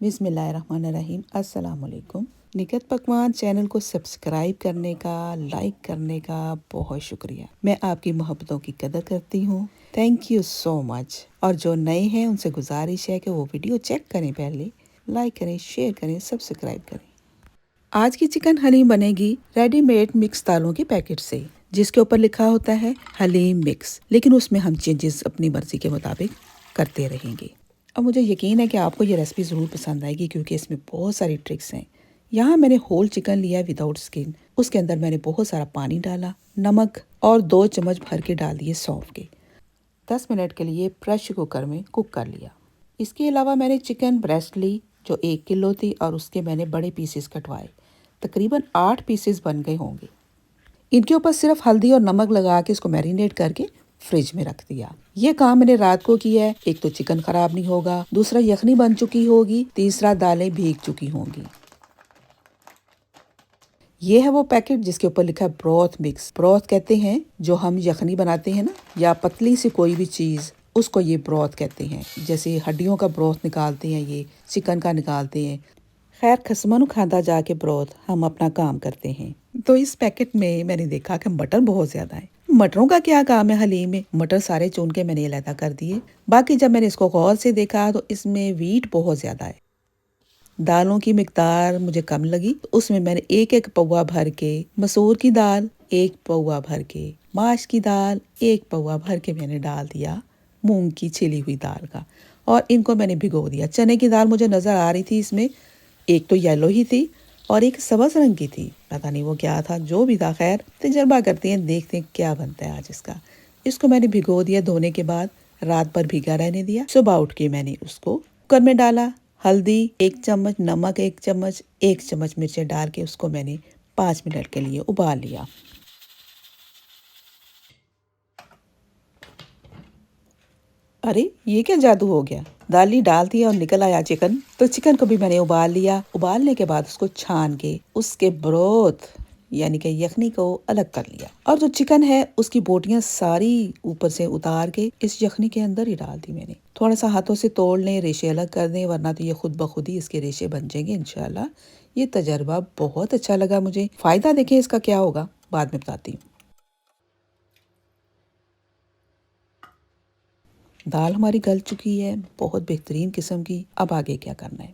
बिस्मिल्लाहिर्रहमानिर्रहीम। अस्सलाम वालेकुम। निकत पकवान चैनल को सब्सक्राइब करने का, लाइक करने का बहुत शुक्रिया। मैं आपकी मोहब्बतों की कदर करती हूँ। Thank you so much. और जो नए हैं उनसे गुजारिश है कि वो वीडियो चेक करें, पहले लाइक करें, शेयर करें, सब्सक्राइब करें। आज की चिकन हलीम बनेगी रेडीमेड मिक्स दालों के पैकेट से, जिसके ऊपर लिखा होता है हलीम मिक्स, लेकिन उसमें हम चेंजेस अपनी मर्जी के मुताबिक करते रहेंगे। अब मुझे यकीन है कि आपको ये रेसिपी ज़रूर पसंद आएगी, क्योंकि इसमें बहुत सारी ट्रिक्स हैं। यहाँ मैंने होल चिकन लिया विदाउट स्किन। उसके अंदर मैंने बहुत सारा पानी डाला, नमक और 2 चम्मच भर के डाल दिए सौंफ के। 10 मिनट के लिए प्रेशर कुकर में कुक कर लिया। इसके अलावा मैंने चिकन ब्रेस्ट ली जो 1 किलो थी, और उसके मैंने बड़े पीसेस कटवाए। तकरीबन 8 पीसेस बन गए होंगे। इनके ऊपर सिर्फ हल्दी और नमक लगा के इसको मैरिनेट करके फ्रिज में रख दिया। ये काम मैंने रात को किया है। एक तो चिकन खराब नहीं होगा, दूसरा यखनी बन चुकी होगी, तीसरा दालें भीग चुकी होंगी। ये है वो पैकेट जिसके ऊपर लिखा है ब्रोथ मिक्स। ब्रोथ कहते हैं जो हम यखनी बनाते हैं ना, या पतली सी कोई भी चीज, उसको ये ब्रोथ कहते हैं। जैसे हड्डियों का ब्रोथ निकालते हैं, ये चिकन का निकालते हैं। खैर, खसमनु खादा जाके ब्रोथ, हम अपना काम करते हैं। तो इस पैकेट में मैंने देखा कि मटर बहुत ज्यादा है। मटरों का क्या काम है हलीम में? मटर सारे चुन के मैंने अलहदा कर दिए। बाकी जब मैंने इसको गौर से देखा तो इसमें वीट बहुत ज्यादा है। दालों की मिकदार मुझे कम लगी, तो उसमें मैंने एक एक पौवा भर के मसूर की दाल, 1 पौवा भर के माश की दाल, 1 पौवा भर के मैंने डाल दिया मूंग की छिली हुई दाल का, और इनको मैंने भिगो दिया। चने की दाल मुझे नजर आ रही थी इसमें, एक तो येलो ही थी और एक सब्ज रंग की थी, पता नहीं वो क्या था, जो भी था। खैर, तजर्बा करते हैं, देखते हैं क्या बनता है आज इसका। इसको मैंने भिगो दिया, धोने के बाद रात भर भीगा रहने दिया। सुबह उठ के मैंने उसको कुकर में डाला। हल्दी 1 चम्मच, नमक 1 चम्मच, 1 चम्मच मिर्चें डाल के उसको मैंने 5 मिनट के लिए उबाल लिया। अरे, ये क्या जादू हो गया! दाल ही डाल दिया और निकल आया चिकन। तो चिकन को भी मैंने उबाल लिया। उबालने के बाद उसको छान के उसके ब्रोथ यानी कि यखनी को अलग कर लिया, और जो चिकन है उसकी बोटियां सारी ऊपर से उतार के इस यखनी के अंदर ही डाल दी मैंने। थोड़ा सा हाथों से तोड़ लें, रेशे अलग कर दें, वरना तो ये खुद ब खुद ही इसके रेशे बन जाएंगे इंशाल्लाह। ये तजर्बा बहुत अच्छा लगा मुझे। फायदा देखें इसका क्या होगा, बाद में बताती हूँ। दाल हमारी गल चुकी है, बहुत बेहतरीन किस्म की। अब आगे क्या करना है?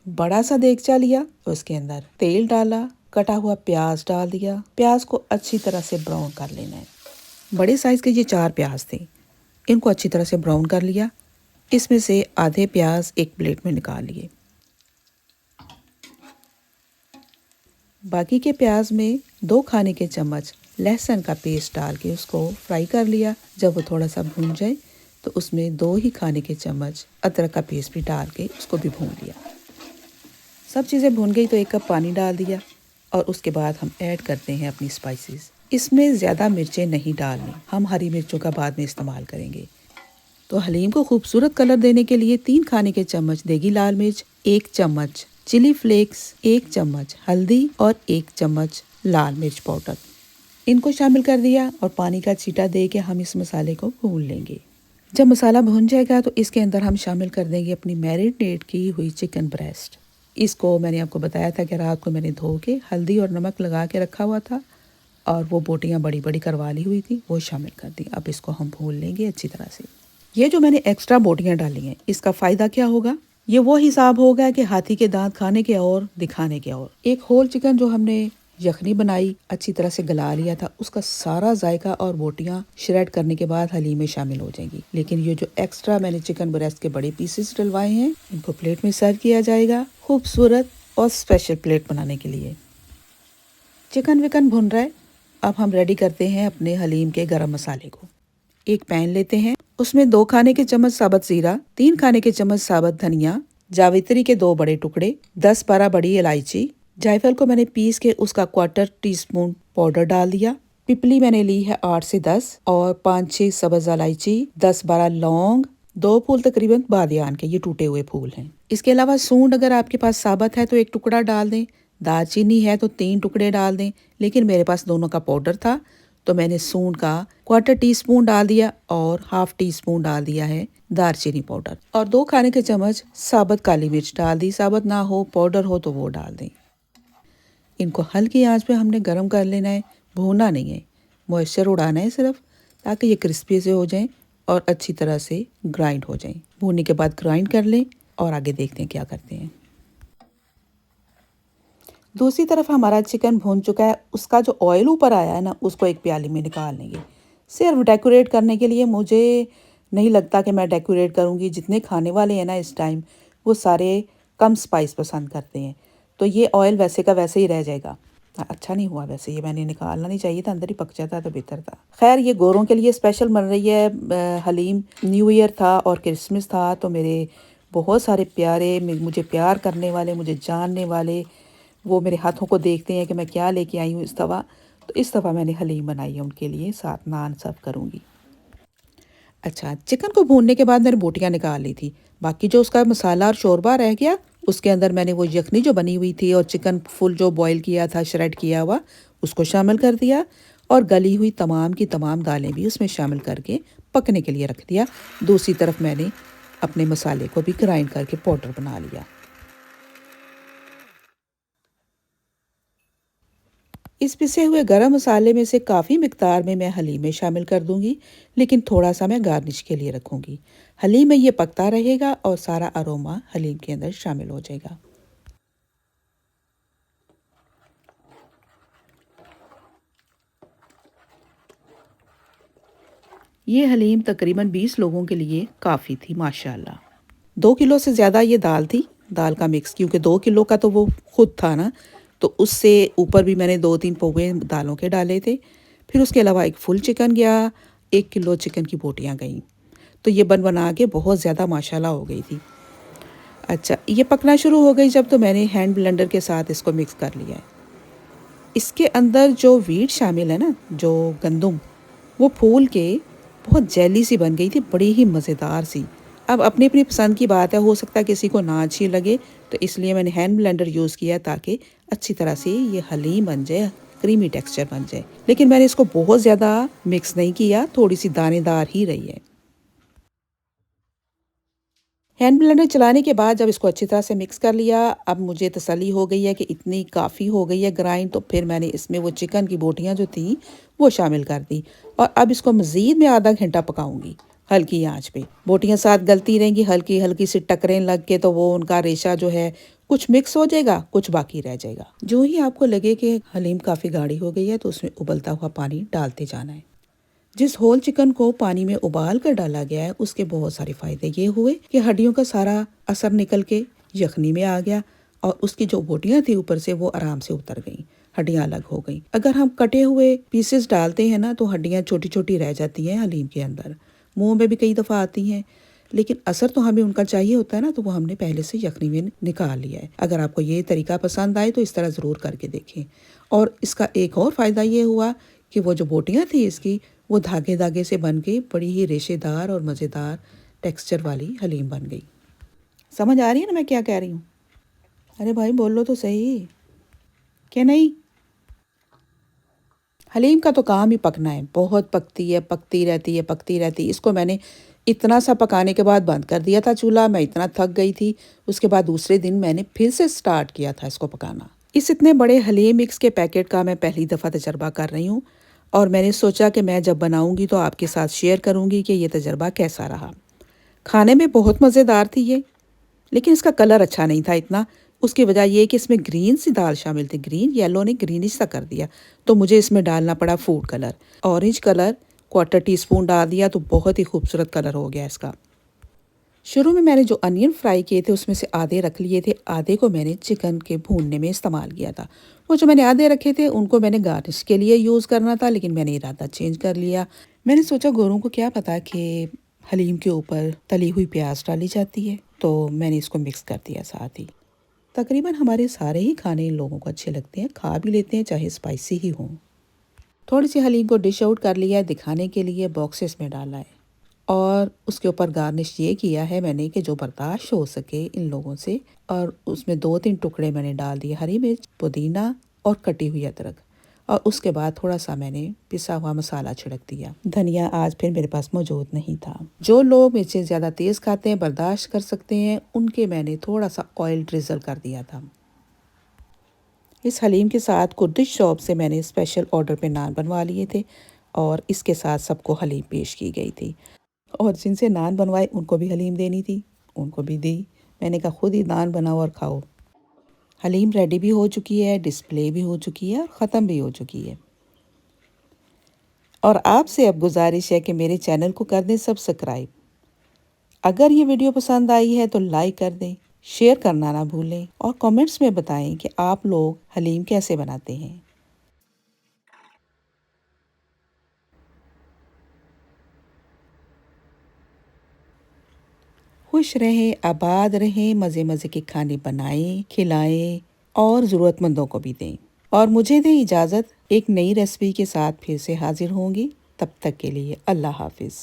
बड़ा सा देगचा लिया, उसके अंदर तेल डाला, कटा हुआ प्याज डाल दिया। प्याज को अच्छी तरह से ब्राउन कर लेना है। बड़े साइज के ये 4 प्याज थे, इनको अच्छी तरह से ब्राउन कर लिया। इसमें से आधे प्याज एक प्लेट में निकाल लिए। बाकी के प्याज में 2 खाने के चम्मच लहसुन का पेस्ट डाल के उसको फ्राई कर लिया। जब वो थोड़ा सा भून जाए तो उसमें 2 ही खाने के चम्मच अदरक का पेस्ट भी डाल के उसको भी भून लिया। सब चीज़ें भून गई तो 1 कप पानी डाल दिया, और उसके बाद हम ऐड करते हैं अपनी स्पाइसेस। इसमें ज़्यादा मिर्चें नहीं डालनी, हम हरी मिर्चों का बाद में इस्तेमाल करेंगे। तो हलीम को खूबसूरत कलर देने के लिए 3 खाने के चम्मच देगी लाल मिर्च, 1 चम्मच चिली फ्लेक्स, 1 चम्मच हल्दी और 1 चम्मच लाल मिर्च पाउडर, इनको शामिल कर दिया, और पानी का छींटा दे के हम इस मसाले को भून लेंगे। जब मसाला भून जाएगा तो इसके अंदर हम शामिल कर देंगे अपनी मैरिनेट की हुई चिकन ब्रेस्ट। इसको मैंने आपको बताया था कि रात को मैंने धो के हल्दी और नमक लगा के रखा हुआ था, और वो बोटियां बड़ी बड़ी करवा ली हुई थी, वो शामिल कर दी। अब इसको हम भून लेंगे अच्छी तरह से। ये जो मैंने एक्स्ट्रा बोटियां डाली हैं, इसका फ़ायदा क्या होगा? ये वो हिसाब होगा कि हाथी के दांत खाने के और दिखाने के और। एक होल चिकन जो हमने यखनी बनाई, अच्छी तरह से गला लिया था, उसका सारा जायका और बोटियां श्रेड करने के बाद हलीम में शामिल हो जाएंगी। लेकिन ये जो एक्स्ट्रा मैंने चिकन ब्रेस्ट के बड़े पीसेस डलवाए हैं, इनको प्लेट में सर्व किया जाएगा, खूबसूरत और स्पेशल प्लेट बनाने के लिए। चिकन विकन भुन रहा है। अब हम रेडी करते हैं अपने हलीम के गरम मसाले को। एक पैन लेते हैं, उसमें 2 खाने के चम्मच साबुत जीरा, 3 खाने के चम्मच साबुत धनिया, जावित्री के 2 बड़े टुकड़े, 10-12 बड़ी इलायची, जायफल को मैंने पीस के उसका 1/4 टीस्पून पाउडर डाल दिया। पिपली मैंने ली है 8 से 10, और 5-6 सब्ज इलायची, 10-12 लौंग, 2 फूल तकरीबन बादियान के, ये टूटे हुए फूल हैं। इसके अलावा सूंड अगर आपके पास साबुत है तो 1 टुकड़ा डाल दें, दालचीनी है तो 3 टुकड़े डाल दें, लेकिन मेरे पास दोनों का पाउडर था तो मैंने सूंड का 1/4 टीस्पून डाल दिया और 1/2 टीस्पून डाल दिया है दालचीनी पाउडर और 2 खाने के चम्मच साबुत काली मिर्च डाल दी। साबुत ना हो, पाउडर हो तो वो डाल दें। इनको हल्की आंच पे हमने गरम कर लेना है, भूनना नहीं है, मॉइस्चर उड़ाना है सिर्फ, ताकि ये क्रिस्पी से हो जाएं और अच्छी तरह से ग्राइंड हो जाएं। भूनने के बाद ग्राइंड कर लें और आगे देखते हैं क्या करते हैं। दूसरी तरफ हमारा चिकन भून चुका है, उसका जो ऑयल ऊपर आया है ना, उसको एक प्याली में निकाल लेंगे। सिर्फ डेकोरेट करने के लिए, मुझे नहीं लगता कि मैं डेकोरेट करूँगी। जितने खाने वाले हैं ना इस टाइम, वो सारे कम स्पाइस पसंद करते हैं, तो ये ऑयल वैसे का वैसे ही रह जाएगा। अच्छा नहीं हुआ वैसे, ये मैंने निकालना नहीं चाहिए था, अंदर ही पक जाता तो बेहतर था। खैर, ये गोरों के लिए स्पेशल बन रही है। हलीम न्यू ईयर था और क्रिसमस था, तो मेरे बहुत सारे प्यारे, मुझे प्यार करने वाले, मुझे जानने वाले, वो मेरे हाथों को देखते हैं कि मैं क्या लेके आई हूँ इस दफ़ा। तो इस दफ़ा मैंने हलीम बनाई है उनके लिए, साथ नान सर्व करूँगी। अच्छा, चिकन को भूनने के बाद मैंने बोटियाँ निकाल ली थी। बाकी जो उसका मसाला और शोरबा रह गया, उसके अंदर मैंने वो यखनी जो बनी हुई थी और चिकन फुल जो बॉईल किया था, श्रेड किया हुआ, उसको शामिल कर दिया और गली हुई तमाम की तमाम दालें भी उसमें शामिल करके पकने के लिए रख दिया। दूसरी तरफ मैंने अपने मसाले को भी ग्राइंड करके पाउडर बना लिया। इस पिसे हुए गरम मसाले में से काफ़ी मिकदार में मैं हलीम में शामिल कर दूंगी, लेकिन थोड़ा सा मैं गार्निश के लिए रखूंगी। हलीम में ये पकता रहेगा और सारा अरोमा हलीम के अंदर शामिल हो जाएगा। ये हलीम तकरीबन 20 लोगों के लिए काफ़ी थी माशाल्लाह। 2 किलो से ज़्यादा ये दाल थी, दाल का मिक्स, क्योंकि 2 किलो का तो वो खुद था ना, तो उससे ऊपर भी मैंने 2-3 पौवे दालों के डाले थे। फिर उसके अलावा एक फुल चिकन गया, 1 किलो चिकन की बोटियाँ गईं। तो ये बन बना के बहुत ज़्यादा माशाल्लाह हो गई थी। अच्छा, ये पकना शुरू हो गई जब, तो मैंने हैंड ब्लेंडर के साथ इसको मिक्स कर लिया है। इसके अंदर जो वीट शामिल है ना, जो गंदम, वो फूल के बहुत जेली सी बन गई थी, बड़ी ही मज़ेदार सी। अब अपनी अपनी पसंद की बात है, हो सकता है किसी को ना अच्छी लगे, तो इसलिए मैंने हैंड ब्लेंडर यूज़ किया ताकि अच्छी तरह से ये हलीम बन जाए, क्रीमी टेक्सचर बन जाए। लेकिन मैंने इसको बहुत ज़्यादा मिक्स नहीं किया, थोड़ी सी दानेदार ही रही है। हैंड ब्लेंडर चलाने के बाद जब इसको अच्छी तरह से मिक्स कर लिया, अब मुझे तसल्ली हो गई है कि इतनी काफ़ी हो गई है ग्राइंड, तो फिर मैंने इसमें वो चिकन की बोटियां जो थी वो शामिल कर दी और अब इसको मज़ीद मैं आधा घंटा पकाऊंगी हल्की आंच पे। बोटियां साथ गलती रहेंगी, हल्की हल्की सी टकरें लग के, तो वो उनका रेशा जो है कुछ मिक्स हो जाएगा, कुछ बाकी रह जाएगा। जो ही आपको लगे कि हलीम काफ़ी गाढ़ी हो गई है, तो उसमें उबलता हुआ पानी डालते जाना है। जिस होल चिकन को पानी में उबाल कर डाला गया है, उसके बहुत सारे फायदे ये हुए कि हड्डियों का सारा असर निकल के यखनी में आ गया और उसकी जो बोटियां थी ऊपर से वो आराम से उतर गईं, हड्डियां अलग हो गईं। अगर हम कटे हुए पीसेस डालते हैं ना, तो हड्डियां छोटी छोटी रह जाती हैं हलीम के अंदर, मुंह में भी कई दफ़ा आती हैं, लेकिन असर तो हमें उनका चाहिए होता है ना, तो वो हमने पहले से यखनी में निकाल लिया है। अगर आपको ये तरीका पसंद आए तो इस तरह ज़रूर करके देखें। और इसका एक और फ़ायदा ये हुआ कि वो जो बोटियां थी इसकी, वो धागे धागे से बन के बड़ी ही रेशेदार और मज़ेदार टेक्सचर वाली हलीम बन गई। समझ आ रही है ना मैं क्या कह रही हूँ? अरे भाई बोलो तो सही, क्या नहीं? हलीम का तो काम ही पकना है, बहुत पकती है, पकती रहती है, पकती रहती है। इसको मैंने इतना सा पकाने के बाद बंद कर दिया था चूल्हा, मैं इतना थक गई थी। उसके बाद दूसरे दिन मैंने फिर से स्टार्ट किया था इसको पकाना। इस इतने बड़े हलीम मिक्स के पैकेट का मैं पहली दफ़ा तजर्बा कर रही हूँ और मैंने सोचा कि मैं जब बनाऊँगी तो आपके साथ शेयर करूँगी कि ये तजर्बा कैसा रहा। खाने में बहुत मज़ेदार थी ये, लेकिन इसका कलर अच्छा नहीं था इतना। उसकी वजह ये कि इसमें ग्रीन सी दाल शामिल थी, ग्रीन, येलो ने ग्रीनिश सा कर दिया, तो मुझे इसमें डालना पड़ा food colour. Orange colour quarter teaspoon डाल दिया, तो बहुत ही खूबसूरत कलर हो गया इसका। शुरू में मैंने जो अनियन फ्राई किए थे उसमें से आधे रख लिए थे, आधे को मैंने चिकन के भूनने में इस्तेमाल किया था। वो जो मैंने आधे रखे थे उनको मैंने गार्निश के लिए यूज़ करना था, लेकिन मैंने इरादा चेंज कर लिया। मैंने सोचा गोरों को क्या पता कि हलीम के ऊपर तली हुई प्याज डाली जाती है, तो मैंने इसको मिक्स कर दिया साथ ही। तकरीबन हमारे सारे ही खाने इन लोगों को अच्छे लगते हैं, खा भी लेते हैं चाहे स्पाइसी ही हों। थोड़ी सी हलीम को डिश आउट कर लिया है, दिखाने के लिए बॉक्सेस में डाला है और उसके ऊपर गार्निश ये किया है मैंने कि जो बर्दाश्त हो सके इन लोगों से। और उसमें 2-3 टुकड़े मैंने डाल दिए हरी मिर्च, पुदीना और कटी हुई अदरक, और उसके बाद थोड़ा सा मैंने पिसा हुआ मसाला छिड़क दिया। धनिया आज फिर मेरे पास मौजूद नहीं था। जो लोग मिर्चें ज़्यादा तेज़ खाते हैं, बर्दाश्त कर सकते हैं, उनके मैंने थोड़ा सा ऑयल ड्रिजल कर दिया था। इस हलीम के साथ कुर्दिश शॉप से मैंने स्पेशल ऑर्डर पे नान बनवा लिए थे और इसके साथ सबको हलीम पेश की गई थी। और जिनसे नान बनवाए उनको भी हलीम देनी थी, उनको भी दी। मैंने कहा खुद ही नान बनाओ और खाओ। हलीम रेडी भी हो चुकी है, डिस्प्ले भी हो चुकी है और ख़त्म भी हो चुकी है। और आपसे अब गुजारिश है कि मेरे चैनल को कर दें सब्सक्राइब। अगर ये वीडियो पसंद आई है तो लाइक कर दें, शेयर करना ना भूलें और कमेंट्स में बताएं कि आप लोग हलीम कैसे बनाते हैं। खुश रहें, आबाद रहें, मज़े मज़े के खाने बनाएं, खिलाएं और ज़रूरतमंदों को भी दें। और मुझे दें इजाज़त, एक नई रेसिपी के साथ फिर से हाजिर होंगी। तब तक के लिए अल्लाह हाफिज़।